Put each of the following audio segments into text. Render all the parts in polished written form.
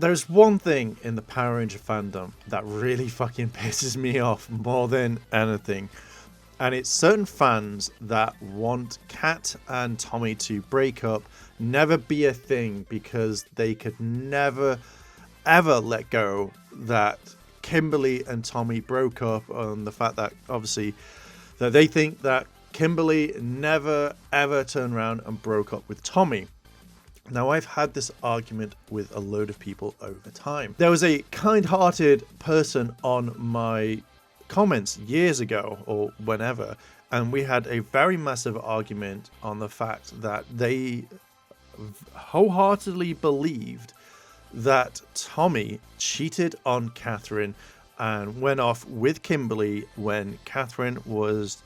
There's one thing in the Power Ranger fandom that really fucking pisses me off more than anything. And it's certain fans that want Kat and Tommy to break up, never be a thing, because they could never, ever let go that Kimberly and Tommy broke up, on the fact that obviously that they think that Kimberly never, ever turned around and broke up with Tommy. Now, I've had this argument with a load of people over time. There was a kind-hearted person on my comments years ago or whenever, and we had a very massive argument on the fact that they wholeheartedly believed that Tommy cheated on Catherine and went off with Kimberly when Catherine was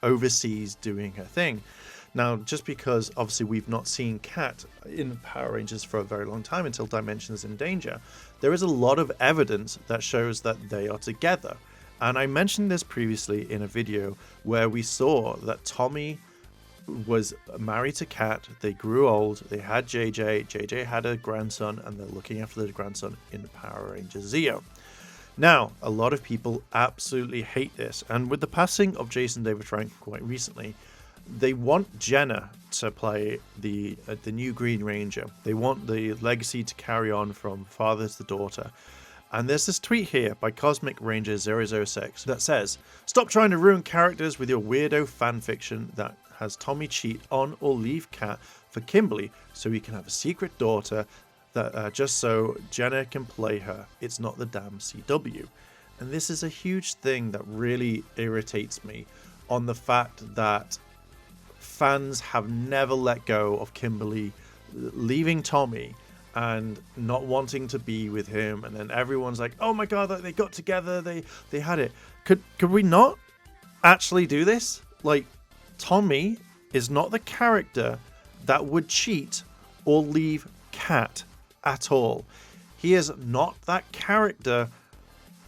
overseas doing her thing. Now, just because obviously we've not seen Kat in Power Rangers for a very long time, until Dimensions in Danger, there is a lot of evidence that shows that they are together. And I mentioned this previously in a video where we saw that Tommy was married to Kat, they grew old, they had JJ had a grandson, and they're looking after the grandson in Power Rangers Zeo. Now, a lot of people absolutely hate this, and with the passing of Jason David Frank quite recently, they want Jenna to play the new Green Ranger. They want the legacy to carry on from father to daughter. And there's this tweet here by Cosmic Ranger 006 that says, "Stop trying to ruin characters with your weirdo fanfiction that has Tommy cheat on or leave Kat for Kimberly so he can have a secret daughter that just so Jenna can play her. It's not the damn CW." And this is a huge thing that really irritates me, on the fact that fans have never let go of Kimberly leaving Tommy and not wanting to be with him, and then everyone's like, oh my god, they got together, they had it. Could we not actually do this? Like, Tommy is not the character that would cheat or leave Kat at all. He is not that character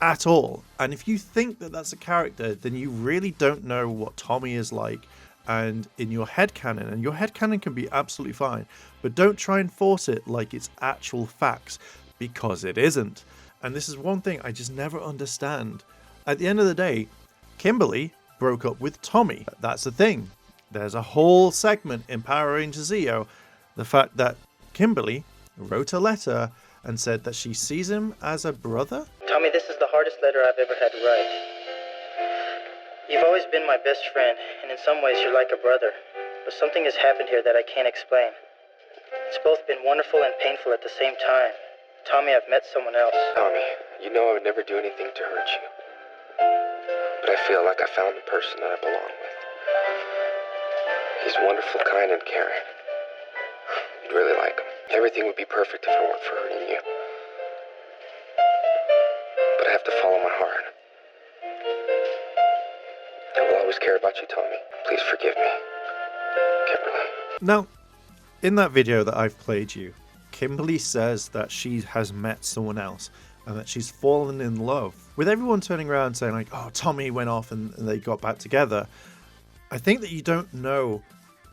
at all. And if you think that that's a character, then you really don't know what Tommy is like, and in your headcanon, and your headcanon can be absolutely fine, but don't try and force it like it's actual facts, because it isn't. And this is one thing I just never understand. At the end of the day, Kimberly broke up with Tommy. That's the thing. There's a whole segment in Power Rangers Zeo, the fact that Kimberly wrote a letter and said that she sees him as a brother. Tommy, this is the hardest letter I've ever had to write. You've always been my best friend, and in some ways you're like a brother. But something has happened here that I can't explain. It's both been wonderful and painful at the same time. Tommy, I've met someone else. Tommy, you know I would never do anything to hurt you. But I feel like I found the person that I belong with. He's wonderful, kind, and caring. You'd really like him. Everything would be perfect if it weren't for hurting you. But I have to follow my heart. I will always care about you, Tommy. Please forgive me, Kimberly. Now, in that video that I've played you, Kimberly says that she has met someone else and that she's fallen in love. With everyone turning around saying like, oh, Tommy went off and they got back together, I think that you don't know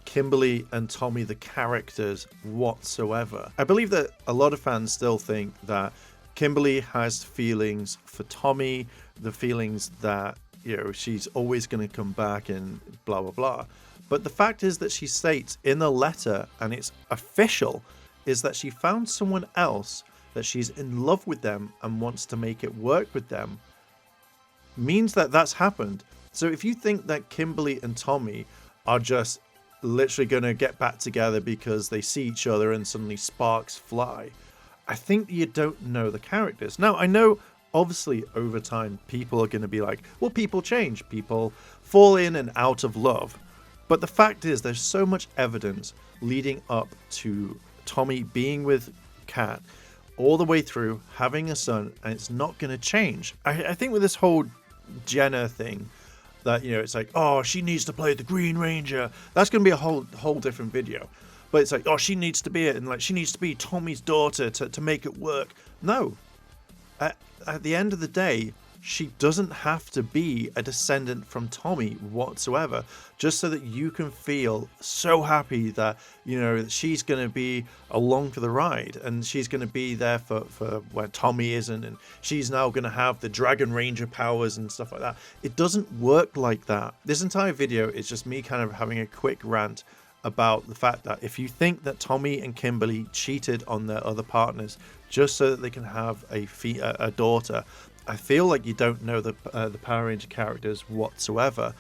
Kimberly and Tommy, the characters, whatsoever. I believe that a lot of fans still think that Kimberly has feelings for Tommy, the feelings that, you know, she's always going to come back and blah, blah, blah. But the fact is that she states in the letter, and it's official, is that she found someone else, that she's in love with them and wants to make it work with them, means that that's happened. So if you think that Kimberly and Tommy are just literally going to get back together because they see each other and suddenly sparks fly, I think you don't know the characters. Now, I know obviously over time people are going to be like, well, people change, people fall in and out of love. But the fact is there's so much evidence leading up to Tommy being with Kat all the way through, having a son, and it's not going to change. I think with this whole Jenna thing, that, you know, it's like, oh, she needs to play the Green Ranger. That's going to be a whole different video. But it's like, oh, she needs to be it, and like she needs to be Tommy's daughter to make it work. No. At the end of the day, she doesn't have to be a descendant from Tommy whatsoever, just so that you can feel so happy that, you know, that she's going to be along for the ride and she's going to be there for where Tommy isn't, and she's now going to have the Dragon Ranger powers and stuff like that. It doesn't work like that. This entire video is just me kind of having a quick rant about the fact that if you think that Tommy and Kimberly cheated on their other partners just so that they can have a daughter, I feel like you don't know the Power Ranger characters whatsoever,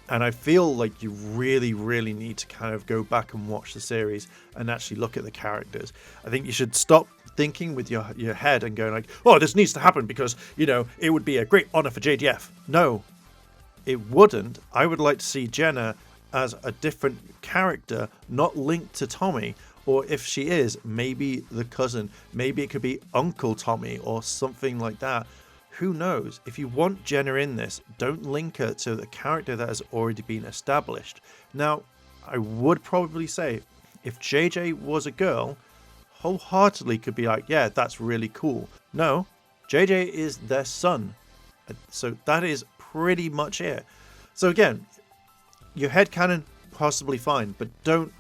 and I feel like you really need to kind of go back and watch the series and actually look at the characters. I think you should stop thinking with your head and going like, oh, this needs to happen because, you know, it would be a great honor for JDF. No, it wouldn't. I would like to see Jenna as a different character, not linked to Tommy, or if she is, maybe the cousin, maybe it could be Uncle Tommy or something like that. Who knows? If you want Jenna in this, don't link her to the character that has already been established. Now, I would probably say, if JJ was a girl, wholeheartedly could be like, yeah, that's really cool. No, JJ is their son. So that is pretty much it. So again, your headcanon, possibly fine, but don't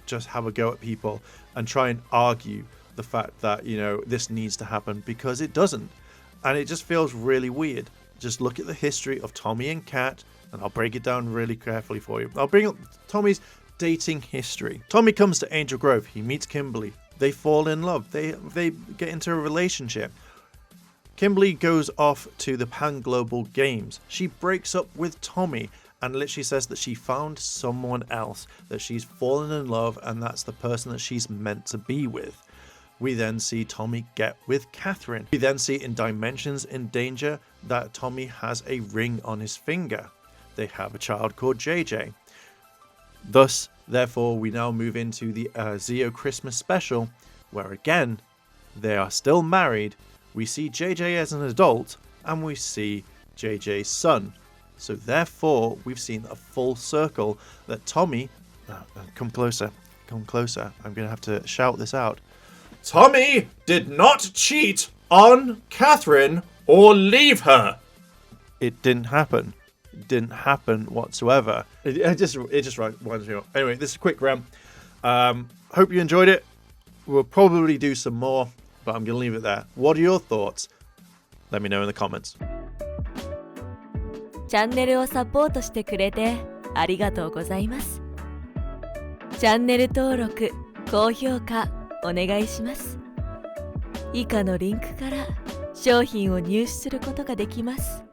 just have a go at people and try and argue the fact that, you know, this needs to happen, because it doesn't. And it just feels really weird. Just look at the history of Tommy and Kat, and I'll break it down really carefully for you. I'll bring up Tommy's dating history. Tommy comes to Angel Grove. He meets Kimberly. They fall in love. They get into a relationship. Kimberly goes off to the Pan Global Games. She breaks up with Tommy and literally says that she found someone else, that she's fallen in love, and that's the person that she's meant to be with. We then see Tommy get with Catherine. We then see in Dimensions in Danger that Tommy has a ring on his finger. They have a child called JJ. Thus, therefore, we now move into the Zeo Christmas special, where again, they are still married. We see JJ as an adult, and we see JJ's son. So therefore, we've seen a full circle that Tommy... come closer, I'm going to have to shout this out. Tommy did not cheat on Catherine or leave her. It didn't happen. It didn't happen whatsoever. It just winds me up. Anyway, this is a quick rant. Hope you enjoyed it. We'll probably do some more, but I'm going to leave it there. What are your thoughts? Let me know in the comments. チャンネルをサポートしてくれてありがとうございます。チャンネル登録、高評価お願いします。以下のリンクから商品を入手することができます。